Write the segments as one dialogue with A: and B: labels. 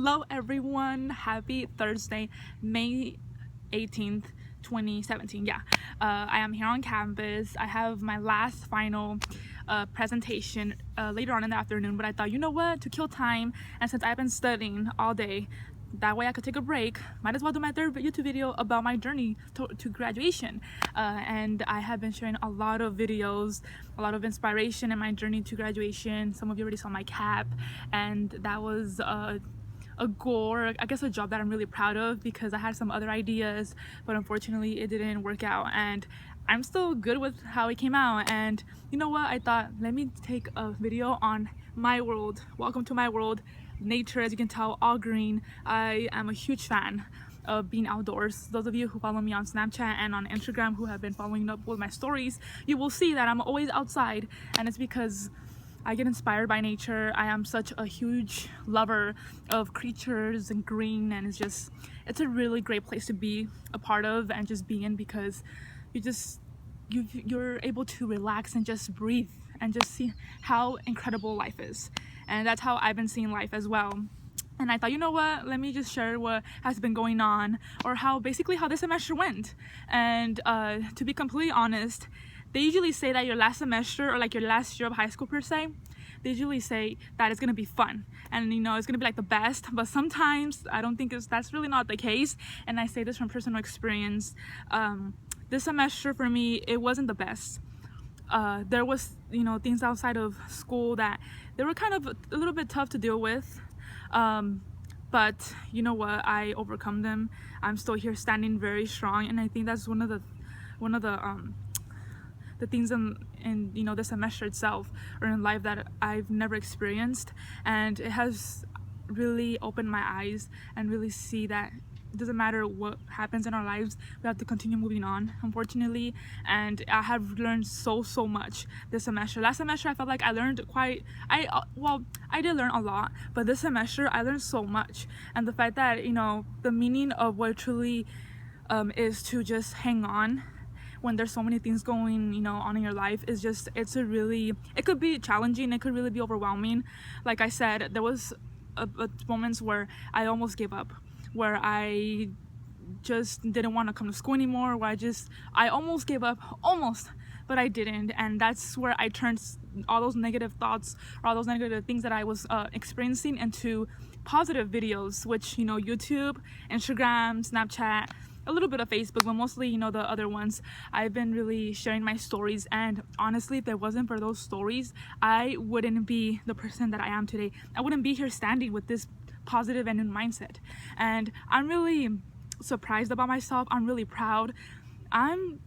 A: Hello everyone, happy Thursday, May 18th, 2017. I am here on campus. I have my last final presentation later on in the afternoon, but I thought, you know what, to kill time, and since I've been studying all day, that way I could take a break, might as well do my third YouTube video about my journey to graduation. And I have been sharing a lot of videos, a lot of inspiration in my journey to graduation. Some of you already saw my cap, and that was a goal, or I guess a job that I'm really proud of, because I had some other ideas, but unfortunately it didn't work out, and I'm still good with how it came out. And you know what, I thought, let me take a video on my world. Welcome to my world. Nature, as you can tell, all green. I am a huge fan of being outdoors. Those of you who follow me on Snapchat and on Instagram who have been following up with my stories, you will see that I'm always outside, and it's because I get inspired by nature. I am such a huge lover of creatures and green, and it's a really great place to be a part of and just be in, because you're able to relax and just breathe and just see how incredible life is. And that's how I've been seeing life as well. And I thought, you know what, let me just share what has been going on, or basically how this semester went. And to be completely honest, they usually say that your last semester, or like your last year of high school per se, they usually say that it's gonna be fun and it's gonna be like the best. But sometimes I don't think that's really not the case, and I say this from personal experience. This semester for me, it wasn't the best. There was things outside of school that they were kind of a little bit tough to deal with, but you know what, I overcome them. I'm still here standing very strong, and I think that's one of the things in the semester itself, or in life, that I've never experienced, and it has really opened my eyes and really see that it doesn't matter what happens in our lives, we have to continue moving on, unfortunately. And I have learned so much this semester. Last semester I felt like I learned I did learn a lot, but this semester I learned so much. And the fact that the meaning of what truly is to just hang on when there's so many things going on in your life is just, it could be challenging, it could really be overwhelming. Like I said, there was moments where I almost gave up, where I just didn't want to come to school anymore, where I almost gave up, but I didn't. And that's where I turned all those negative thoughts, or all those negative things that I was experiencing, into positive videos, which YouTube, Instagram, Snapchat, a little bit of Facebook, but mostly the other ones. I've been really sharing my stories, and honestly, if it wasn't for those stories, I wouldn't be the person that I am today. I wouldn't be here standing with this positive and new mindset. And I'm really surprised about myself. I'm really proud. I'm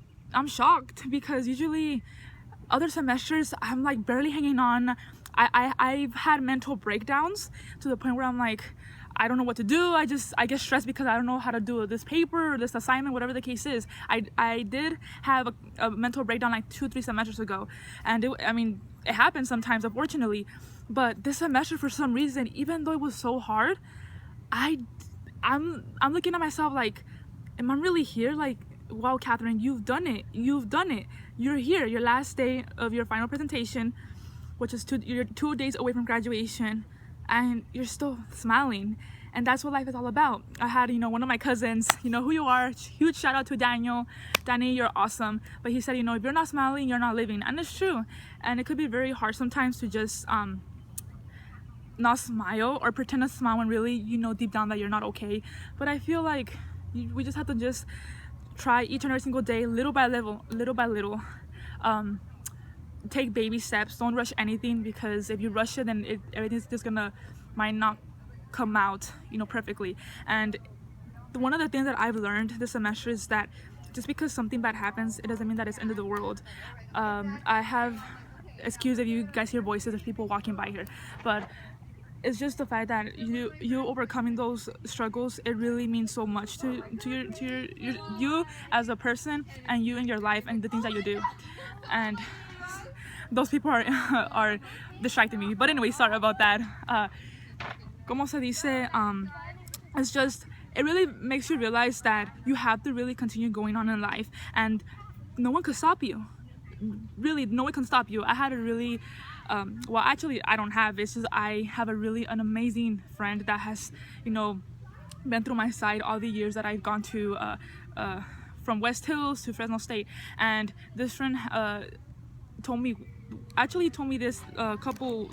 A: shocked, because usually other semesters I'm like barely hanging on. I've had mental breakdowns to the point where I'm like, I don't know what to do. I get stressed because I don't know how to do this paper or this assignment, whatever the case is. I did have a mental breakdown like 2-3 semesters ago, and it happens sometimes, unfortunately. But this semester, for some reason, even though it was so hard, I'm looking at myself like, am I really here? Like, wow, Catherine, you've done it. You're here. Your last day of your final presentation, which is you're 2 days away from graduation, and you're still smiling. And that's what life is all about. I had one of my cousins, who you are, huge shout out to Daniel. Danny, you're awesome. But he said, if you're not smiling, you're not living. And it's true. And it could be very hard sometimes to just not smile, or pretend to smile when really deep down that you're not okay. But I feel like we just have to just try each and every single day, little by little. Take baby steps. Don't rush anything, because if you rush it, then everything's just might not come out perfectly. And one of the things that I've learned this semester is that just because something bad happens, it doesn't mean that it's the end of the world. I have, excuse if you guys hear voices, there's people walking by here, but it's just the fact that you overcoming those struggles, it really means so much to you as a person, and you in your life, and the things that you do. And those people are distracting me. But anyway, sorry about that. Como se dice, it's just, it really makes you realize that you have to really continue going on in life, and no one could stop you. Really, no one can stop you. I had a really well, actually I don't have, it's just I have an amazing friend that has, you know, been through my side all the years that I've gone to from West Hills to Fresno State. And this friend told me this a couple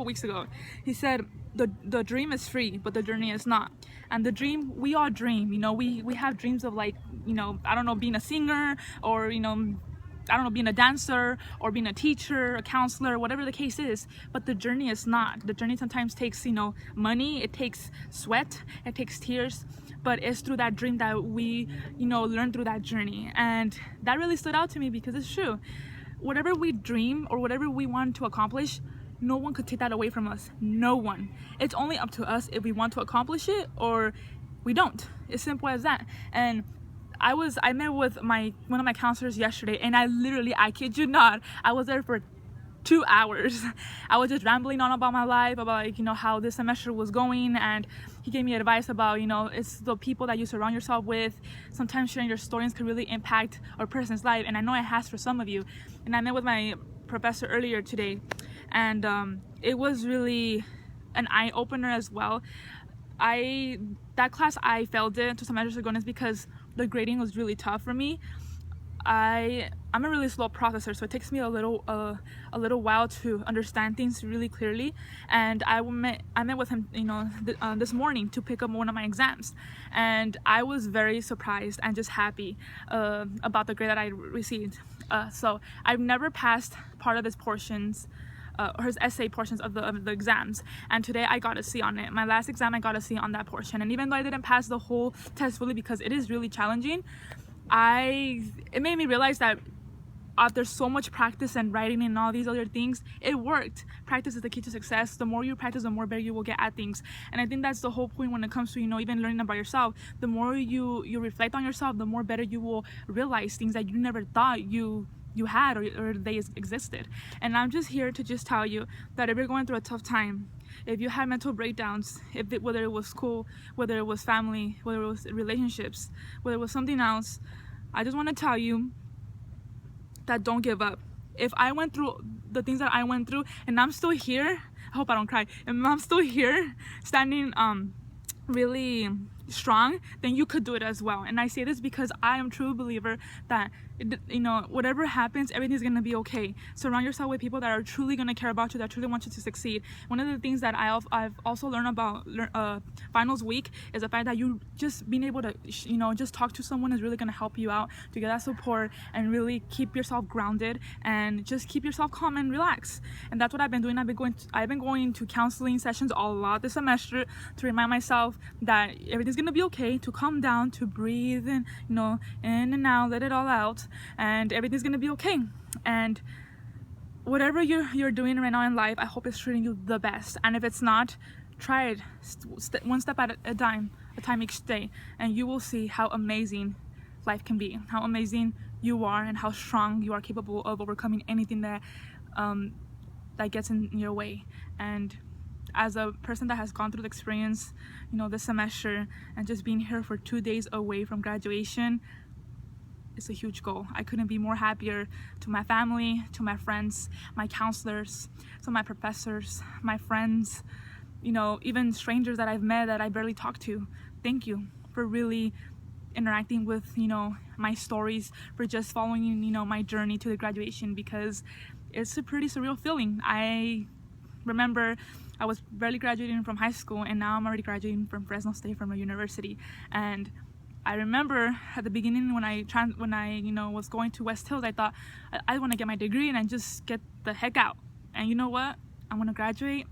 A: weeks ago. He said the dream is free, but the journey is not. And the dream, we all dream, you know, we have dreams of, like, you know, I don't know, being a singer, or, you know, I don't know, being a dancer, or being a teacher, a counselor, whatever the case is. But the journey is not. The journey sometimes takes, you know, money, it takes sweat, it takes tears, but it's through that dream that we, you know, learn through that journey. And that really stood out to me, because it's true. Whatever we dream or whatever we want to accomplish, no one could take that away from us. No one. It's only up to us if we want to accomplish it or we don't. It's simple as that. And I met with one of my counselors yesterday, and I kid you not, I was there for 2 hours. I was just rambling on about my life, about, like, you know, how this semester was going, and he gave me advice about, you know, it's the people that you surround yourself with. Sometimes sharing your stories can really impact a person's life, and I know it has for some of you. And I met with my professor earlier today, and it was really an eye-opener as well. That class I failed it 2 semesters ago, and it's because the grading was really tough for me. I'm a really slow processor, so it takes me a little while to understand things really clearly. And I met with him, you know, this morning to pick up one of my exams, and I was very surprised and just happy about the grade that I received. So I've never passed part of his portions, or his essay portions of the exams, and today I got a C on it. My last exam I got a C on that portion, and even though I didn't pass the whole test fully because it is really challenging, it made me realize that after so much practice and writing and all these other things, it worked. Practice is the key to success. The more you practice, the more better you will get at things. And I think that's the whole point when it comes to, you know, even learning about yourself. The more you reflect on yourself, the more better you will realize things that you never thought you had, or they existed. And I'm just here to just tell you that if you're going through a tough time, if you had mental breakdowns, whether it was school, whether it was family, whether it was relationships, whether it was something else, I just want to tell you that don't give up. If I went through the things that I went through and I'm still here, I hope I don't cry, and I'm still here standing really strong, then you could do it as well. And I say this because I am a true believer that, you know, whatever happens, everything's gonna be okay. Surround yourself with people that are truly gonna care about you, that truly want you to succeed. One of the things that I've also learned about finals week is the fact that you just being able to, you know, just talk to someone is really gonna help you out to get that support and really keep yourself grounded and just keep yourself calm and relax. And that's what I've been doing. I've been going to counseling sessions a lot this semester to remind myself that everything's gonna be okay, to calm down, to breathe, and, you know, in and out, let it all out, and everything's gonna be okay. And whatever you're doing right now in life, I hope it's treating you the best. And if it's not, try it one step at a time each day, and you will see how amazing life can be, how amazing you are, and how strong you are capable of overcoming anything that gets in your way. And as a person that has gone through the experience, you know, this semester, and just being here for 2 days away from graduation, it's a huge goal. I couldn't be more happier to my family, to my friends, my counselors, to my professors, my friends, you know, even strangers that I've met that I barely talk to. Thank you for really interacting with, you know, my stories, for just following, you know, my journey to the graduation, because it's a pretty surreal feeling. I remember I was barely graduating from high school, and now I'm already graduating from Fresno State, from a university. And I remember at the beginning when I you know, was going to West Hills, I thought I want to get my degree and I just get the heck out. And you know what? I'm gonna graduate.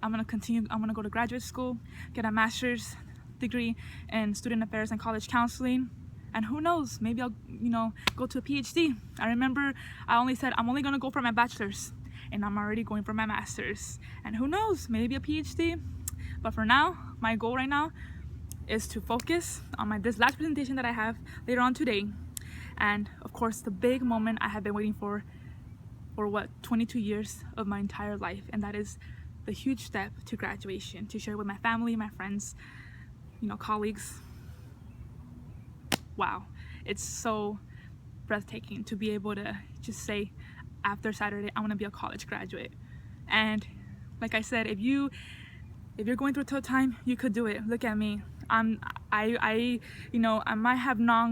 A: I'm gonna go to graduate school, get a master's degree in student affairs and college counseling. And who knows, maybe I'll, you know, go to a PhD. I remember I only said I'm only gonna go for my bachelor's, and I'm already going for my master's. And who knows, maybe a PhD. But for now, my goal right now is to focus on this last presentation that I have later on today. And of course, the big moment I have been waiting for what, 22 years of my entire life. And that is the huge step to graduation, to share with my family, my friends, you know, colleagues. Wow, it's so breathtaking to be able to just say, after Saturday, I want to be a college graduate. And like I said, if you're going through a tough time, you could do it. Look at me. I might have not,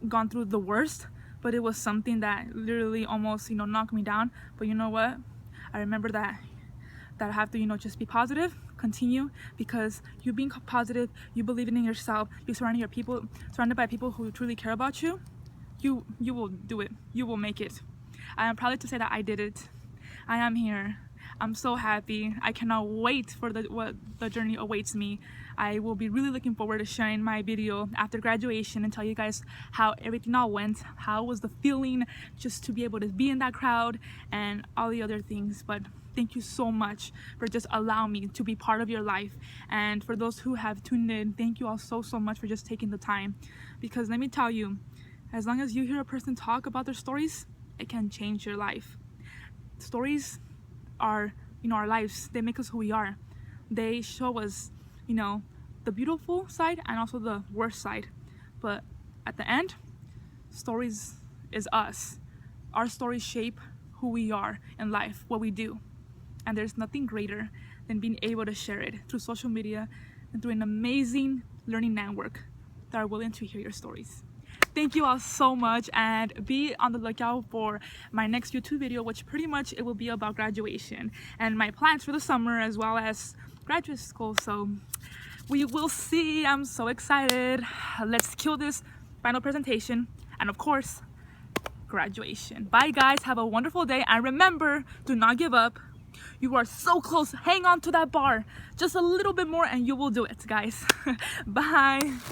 A: gone through the worst, but it was something that literally almost, knocked me down. But you know what? I remember that I have to, just be positive, continue, because you being positive, you believing in yourself, you surrounded by people who truly care about you, you will do it. You will make it. I am proud to say that I did it. I am here. I'm so happy. I cannot wait for what the journey awaits me. I will be really looking forward to sharing my video after graduation and tell you guys how everything all went, how was the feeling just to be able to be in that crowd and all the other things. But thank you so much for just allowing me to be part of your life. And for those who have tuned in, thank you all so much for just taking the time. Because let me tell you, as long as you hear a person talk about their stories, it can change your life. Stories are, our lives. They make us who we are. They show us, the beautiful side and also the worst side. But at the end, stories is us. Our stories shape who we are in life, what we do. And there's nothing greater than being able to share it through social media and through an amazing learning network that are willing to hear your stories. Thank you all so much, and be on the lookout for my next YouTube video, which pretty much it will be about graduation and my plans for the summer as well as graduate school. So we will see. I'm so excited. Let's kill this final presentation and of course graduation. Bye guys, have a wonderful day, and remember, do not give up. You are so close. Hang on to that bar just a little bit more and you will do it, guys. Bye.